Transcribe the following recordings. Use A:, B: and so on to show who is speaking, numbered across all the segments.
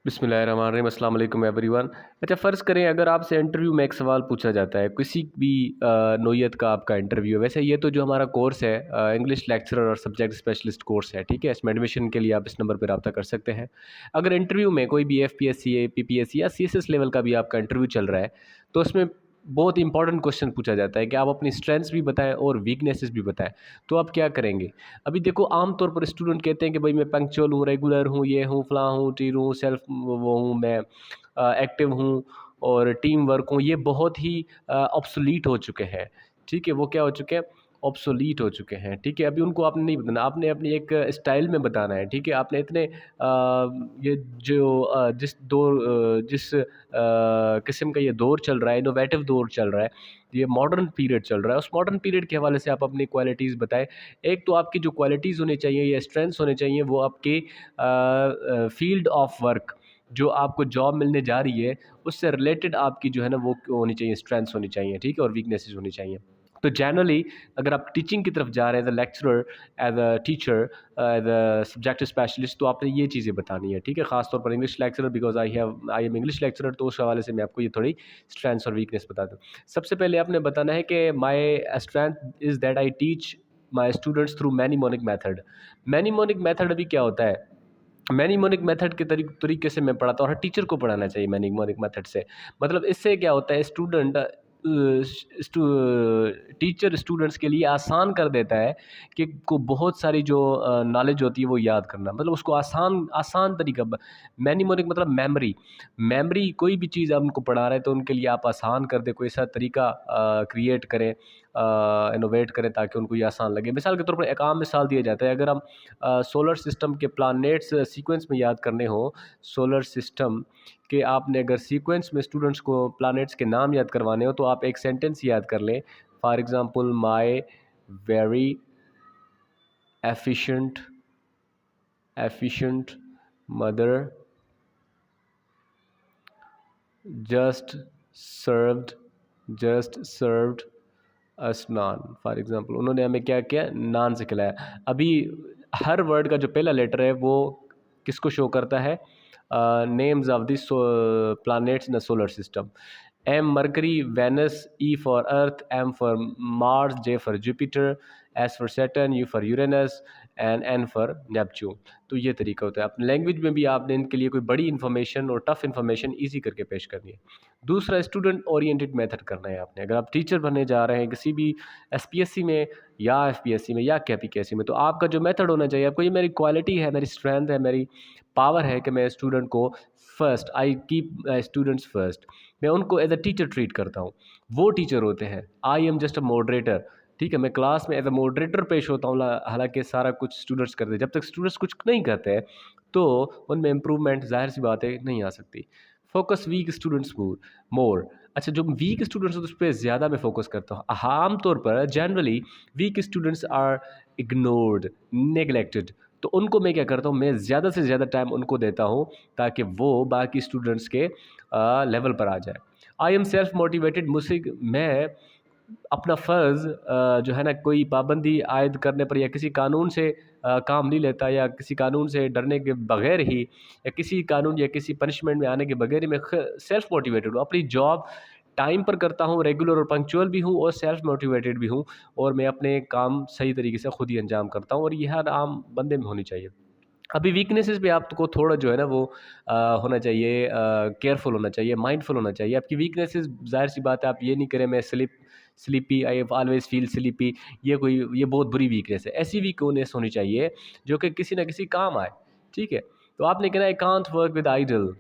A: बिस्मिल्लाहिर्रहमानिर्रहीम अस्सलाम वालेकुम एवरीवन। अच्छा, फ़र्ज़ करें अगर आपसे इंटरव्यू में एक सवाल पूछा जाता है, किसी भी नौइयत का आपका इंटरव्यू है। वैसे ये तो जो हमारा कोर्स है इंग्लिश लेक्चरर और सब्जेक्ट स्पेशलिस्ट कोर्स है, ठीक है? इसमें एडमिशन के लिए आप इस नंबर पे रब्ता कर सकते हैं। अगर इंटरव्यू में कोई भी एफपीएससी, पीपीएससी या सीएसएस लेवल का भी आपका इंटरव्यू चल रहा है, तो उसमें बहुत इंपॉर्टेंट क्वेश्चन पूछा जाता है कि आप अपनी स्ट्रेंथ्स भी बताएँ और वीकनेसेस भी बताएँ। तो आप क्या करेंगे? अभी देखो, आम तौर पर स्टूडेंट कहते हैं कि भाई मैं पंक्चुअल हूँ, रेगुलर हूँ, ये हूँ, फ़लाँ हूँ, टीर हूँ, सेल्फ वो हूँ, मैं एक्टिव हूँ और टीम वर्क हूँ। ये बहुत ही ऑब्सोलीट हो चुके हैं, ठीक है? वो क्या हो चुके हैं? ऑब्सोलीट हो चुके हैं, ठीक है? अभी उनको आपने नहीं बताना, आपने अपनी एक स्टाइल में बताना है, ठीक है? आपने इतने ये जो जिस किस्म का ये दौर चल रहा है, इनोवेटिव दौर चल रहा है, ये मॉडर्न पीरियड चल रहा है, उस मॉडर्न पीरियड के हवाले से आप अपनी क्वालिटीज़ बताएँ। एक तो आपकी जो क्वालिटीज़ होनी चाहिए या स्ट्रेंथ्स होने चाहिए, वो आपके फ़ील्ड ऑफ वर्क, जो आपको जॉब मिलने जा रही है, उससे रिलेटेड आपकी जो है ना वो होनी चाहिए, स्ट्रेंथ्स होनी चाहिए, ठीक है? और वीकनेसेस होनी चाहिए। तो जनरली अगर आप टीचिंग की तरफ जा रहे हैं as a lecturer, as a teacher, as a subject specialist, तो आपने ये चीज़ें बतानी है, ठीक है? ख़ास तौर पर English lecturer, because I am English lecturer, तो उस हवाले से मैं आपको ये थोड़ी स्ट्रेंथ्स और वीकनेस बता दूँ। सबसे पहले आपने बताना है कि my strength is that I teach my students through mnemonic method. Mnemonic method अभी क्या होता है? मैनीमोनिक मेथड के तरीके से मैं पढ़ाता हूँ, हर टीचर को पढ़ाना चाहिए मैनीमोनिक मेथड से। मतलब इससे क्या होता है, टीचर स्टूडेंट्स के लिए आसान कर देता है कि को बहुत सारी जो नॉलेज होती है वो याद करना, मतलब उसको आसान आसान तरीका मैनीमोनिक मतलब मेमोरी। मेमोरी कोई भी चीज़ आप उनको पढ़ा रहे हैं तो उनके लिए आप आसान कर दें, कोई ऐसा तरीका क्रिएट करें, इनोवेट करें ताकि उनको ये आसान लगे। मिसाल के तौर पर एक आम मिसाल दिया जाता है, अगर हम सोलर सिस्टम के प्लैनेट्स सीक्वेंस में याद करने हो, सोलर सिस्टम के आपने अगर सीक्वेंस में स्टूडेंट्स को प्लैनेट्स के नाम याद करवाने हो, तो आप एक सेंटेंस याद कर लें। For example, my very efficient efficient mother just served just served us naan. For example, उन्होंने हमें क्या किया? नान से खिलाया। अभी हर वर्ड का जो पहला लेटर है वो किसको शो करता है? Names of this planets in the solar system. M Mercury, Venus, E for Earth, M for Mars, J for Jupiter, S for Saturn, U for Uranus and N for Neptune. तो ये तरीका होता है। अपने language में भी आपने इनके लिए कोई बड़ी इन्फॉर्मेशन और टफ इन्फॉर्मेशन ईजी करके पेश करनी है। दूसरा, स्टूडेंट ओरिएंटेड मेथड करना है आपने। अगर आप टीचर बनने जा रहे हैं किसी भी एसपीएससी में या एफपीएससी में या केपीकेएससी में, तो आपका जो मेथड होना चाहिए, आपको ये मेरी क्वालिटी है, मेरी स्ट्रेंथ है, मेरी पावर है कि मैं स्टूडेंट को first, I keep students first. मैं उनको एज अ टीचर ट्रीट करता हूँ। वो टीचर होते हैं, I am just a moderator, ठीक है? मैं क्लास में एज अ मॉडरेटर पेश होता हूँ, हालांकि सारा कुछ स्टूडेंट्स करते हैं। जब तक स्टूडेंट्स कुछ नहीं करते हैं तो उनमें इम्प्रूवमेंट ज़ाहिर सी बात है नहीं आ सकती। फोकस वीक स्टूडेंट्स मोर। अच्छा, जो वीक स्टूडेंट्स होते हैं उस पर ज़्यादा मैं फोकस करता हूँ। आम तौर पर generally weak students are ignored, neglected. तो उनको मैं क्या करता हूँ, मैं ज़्यादा से ज़्यादा टाइम उनको देता हूँ ताकि वो बाकी स्टूडेंट्स के लेवल पर आ जाए। आई एम सेल्फ मोटिवेटेड, मुझसे मैं अपना फ़र्ज़ जो है ना, कोई पाबंदी आयद करने पर या किसी कानून से काम नहीं लेता, या किसी कानून से डरने के बगैर ही, या किसी कानून या किसी पनिशमेंट में आने के बगैर ही मैं सेल्फ मोटिवेटेड हूँ। अपनी जॉब टाइम पर करता हूँ, रेगुलर और पंक्चुअल भी हूँ और सेल्फ मोटिवेटेड भी हूँ, और मैं अपने काम सही तरीके से खुद ही अंजाम करता हूँ, और ये हर आम बंदे में होनी चाहिए। अभी वीकनेसेस पे आपको थोड़ा जो है ना वो होना चाहिए, केयरफुल होना चाहिए, माइंडफुल होना चाहिए। आपकी वीकनेसेस, ज़ाहिर सी बात है, आप ये नहीं करें मैं sleepy, I always feel sleepy, ये बहुत बुरी वीकनेस है। ऐसी वीकनेस होनी चाहिए जो कि किसी ना किसी काम आए, ठीक है? तो आपने कहना I can't work with idle.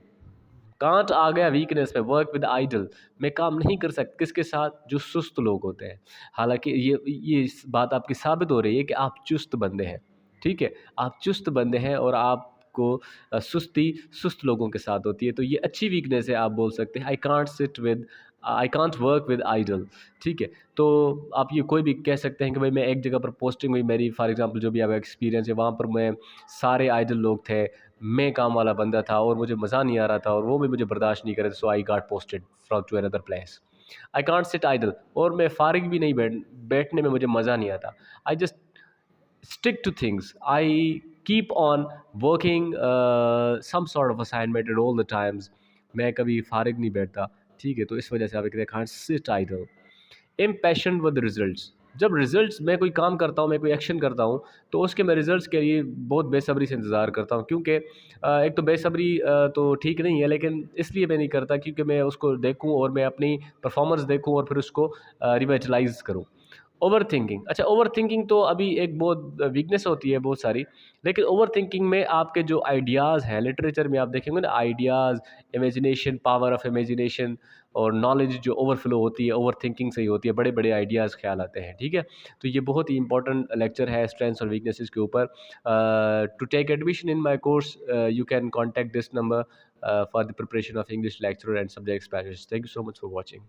A: Can't आ गया वीकनेस में, वर्क विद आइडल, मैं काम नहीं कर सकता किसके साथ? जो सुस्त लोग होते हैं। हालांकि ये इस बात आपकी साबित हो रही है कि आप चुस्त बंदे हैं, ठीक है? आप चुस्त बंदे हैं और आपको सुस्ती सुस्त लोगों के साथ होती है, तो ये अच्छी वीकनेस है। आप बोल सकते हैं I can't work with idle, ठीक है? तो आप ये कोई भी कह सकते हैं कि भाई मैं एक जगह पर पोस्टिंग हुई मेरी, फॉर एग्जांपल जो भी आपका एक्सपीरियंस है, वहाँ पर मैं सारे आइडल लोग थे, मैं काम वाला बंदा था और मुझे मज़ा नहीं आ रहा था और वो भी मुझे बर्दाश्त नहीं कर रहे थे, so I got posted from to another place. I can't sit idle, और मैं फारिग भी नहीं बैठने में मुझे मज़ा नहीं आता। I just stick to things, I keep on working some sort of assignment at all the times. मैं कभी फारिग नहीं बैठता, ठीक है, तो इस वजह से आप कहते हैं सिट आइडल। इम्पैशन विद रिजल्ट्स, जब रिजल्ट्स मैं कोई काम करता हूँ, मैं कोई एक्शन करता हूँ, तो उसके मैं रिजल्ट्स के लिए बहुत बेसब्री से इंतज़ार करता हूँ, क्योंकि एक तो बेसब्री तो ठीक नहीं है, लेकिन इसलिए मैं नहीं करता क्योंकि मैं उसको देखूँ और मैं अपनी परफॉर्मेंस देखूँ और फिर उसको रिवाइटलाइज करूँ। ओवर थिंकिंग, अच्छा ओवर थिंकिंग तो अभी एक बहुत वीकनेस होती है बहुत सारी, लेकिन ओवर थिंकिंग में आपके जो आइडियाज़ हैं, लिटरेचर में आप देखेंगे ना, ideas, imagination, power of imagination और नॉलेज जो ओवरफ्लो होती है, ओवर थिंकिंग से ही होती है, बड़े बड़े आइडियाज़ ख्याल आते हैं, ठीक है। तो ये बहुत ही इंपॉर्टेंट लेक्चर है स्ट्रेंथ्स और वीकनेसेस के ऊपर। To take admission in my course you can contact this number for the preparation of English lecture and subject specialist. Thank you so much for watching.